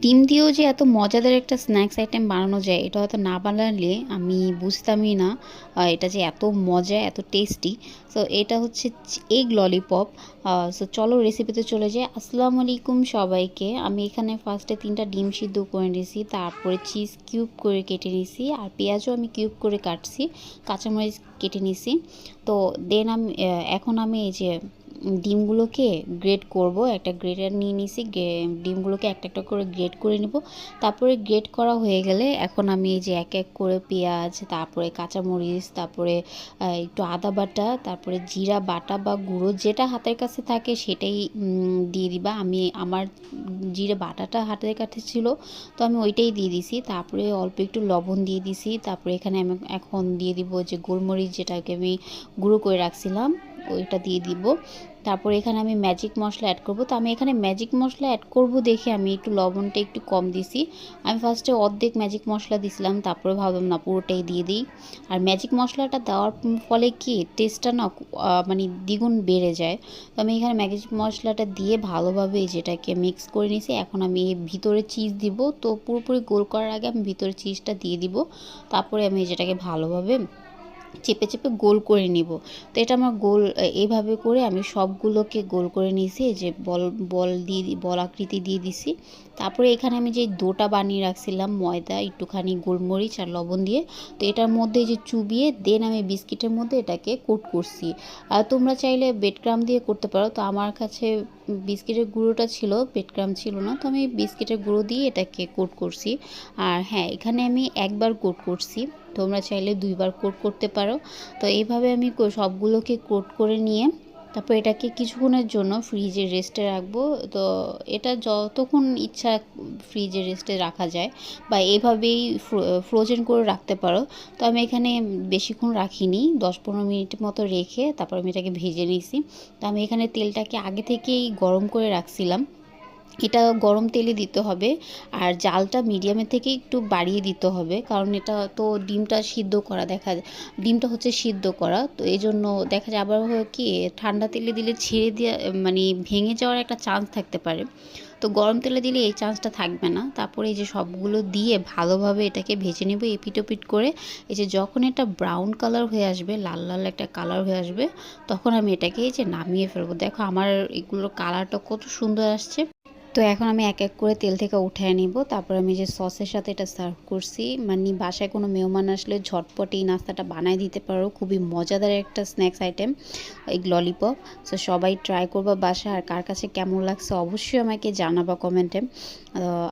ডিম দিয়েও যে এত মজাদার একটা স্ন্যাক্স আইটেম বানানো যায় এটা হয়তো না বানালে আমি বুঝতামই না এটা যে এত মজা এত টেস্টি। সো এটা হচ্ছে এগ ললিপপ। সো চলো রেসিপিতে চলে যাই। আসসালামু আলাইকুম সবাইকে। আমি এখানে ফার্স্টে 3টা ডিম সিদ্ধ করে নিয়েছি, তারপরে চিজ কিউব করে কেটে নিয়েছি, আর পেঁয়াজও আমি কিউব করে কাটছি, কাঁচামরিচ কেটে নিয়েছি। তো দেন আমি এখন আমি এই যে ডিমগুলোকে গ্রেট করব, একটা গ্রেটার নিয়ে নিছি, ডিমগুলোকে একটা একটা করে গ্রেট করে নিব। তারপরে গ্রেট করা হয়ে গেলে এখন আমি এই যে এক এক করে পেঁয়াজ, তারপরে কাঁচামরিচ, তারপরে একটু আদা বাটা, তারপরে জিরা বাটা বা গুঁড়ো যেটা হাতের কাছে থাকে সেটাই দিয়ে দিবা। আমার জিরে বাটাটা হাতের কাছে ছিল, তো আমি ওইটাই দিয়ে দিছি। তারপরে অল্প একটু লবণ দিয়ে দিছি। তারপরে এখানে আমি এখন দিয়ে দিব যে গোলমরিচ, যেটাকে আমি গুঁড়ো করে রাখছিলাম ওইটা দিয়ে দিব। তারপরে এখানে আমি ম্যাজিক মশলা অ্যাড করব। তো আমি এখানে ম্যাজিক মশলা অ্যাড করব দেখে আমি একটু লবণটা একটু কম দিছি। আমি ফার্স্টে অর্ধেক ম্যাজিক মশলা দিছিলাম, তারপরে ভাবলাম না পুরোটাই দিয়ে দিই। আর ম্যাজিক মশলাটা দেওয়ার ফলে কি টেস্টটা না মানে দ্বিগুণ বেড়ে যায়। তো আমি এখানে ম্যাজিক মশলাটা দিয়ে ভালোভাবে যেটাকে মিক্স করে নিয়েছি। এখন আমি ভিতরে চিজ দিব। তো পুরোপুরি গোল করার আগে আমি ভিতরে চিজটা দিয়ে দিব। তারপরে আমি যেটাকে ভালোভাবে চেপে চেপে গোল করে নিব। তো এটা আমার গোল এইভাবে করে আমি সবগুলোকে গোল করে নিয়েছি, যে বল বল দিয়ে বল আকৃতি দিয়ে দিছি। তারপরে এখানে আমি যে ডোটা বানিয়ে রাখছিলাম ময়দা, একটুখানি গোলমরিচ আর লবণ দিয়ে, তো এটার মধ্যে যে চুবিয়ে দেন আমি বিস্কিটের মধ্যে এটাকে কোট করছি। আর তোমরা চাইলে বেডক্রাম দিয়ে করতে পারো। তো আমার কাছে বিস্কিটের গুঁড়োটা ছিল, বেডক্রাম ছিল না, তো আমি বিস্কিটের গুঁড়ো দিয়ে এটাকে কোট করছি। আর হ্যাঁ, এখানে আমি একবার কোট করছি, তোমরা চাইলে 2বার কোট করতে পারো। তো এইভাবে আমি সবগুলোকে কোট করে নিয়ে তারপর এটাকে কিছুক্ষণের জন্য ফ্রিজে রেস্টে রাখবো। তো এটা যতক্ষণ ইচ্ছা ফ্রিজে রেস্টে রাখা যায়, বা এভাবেই ফ্রোজেন করে রাখতে পারো। তো আমি এখানে বেশিক্ষণ রাখিনি, 10-15 মিনিট মতো রেখে তারপর আমি এটাকে ভেজে নিয়েছি। তো আমি এখানে তেলটাকে আগে থেকেই গরম করে রাখছিলাম। এটা গরম তেলে দিতে হবে, আর জালটা মিডিয়ামের থেকে একটু বাড়িয়ে দিতে হবে, কারণ এটা তো ডিমটা সিদ্ধ করা, ডিমটা হচ্ছে সিদ্ধ করা। তো এই জন্য দেখা যায় আবার কি ঠান্ডা তেলে দিলে ছেড়ে দেওয়া মানে ভেঙে যাওয়ার একটা চান্স থাকতে পারে। তো গরম তেলে দিলে এই চান্সটা থাকবে না। তারপরে এই যে সবগুলো দিয়ে ভালোভাবে এটাকে ভেজে নেব এপিট ওপিট করে। এই যে যখন এটা ব্রাউন কালার হয়ে আসবে, লাল লাল একটা কালার হয়ে আসবে, তখন আমি এটাকে এই যে নামিয়ে ফেলবো। দেখো আমার এগুলোর কালারটা কত সুন্দর আসছে। তো এখন আমি এক এক করে তেল থেকে উঠিয়ে নিব। তারপর আমি যে সসের সাথে এটা সার্ভ করছি, মানে বাসায় কোনো মেহমান আসলে ঝটপট এই নাস্তাটা বানায় দিতে পারো। খুবই মজাদার একটা স্ন্যাক্স আইটেম এই ললিপপ। সো সবাই ট্রাই করবা বাসায়, আর কার কাছে কেমন লাগছে অবশ্যই আমাকে জানাবা কমেন্টে।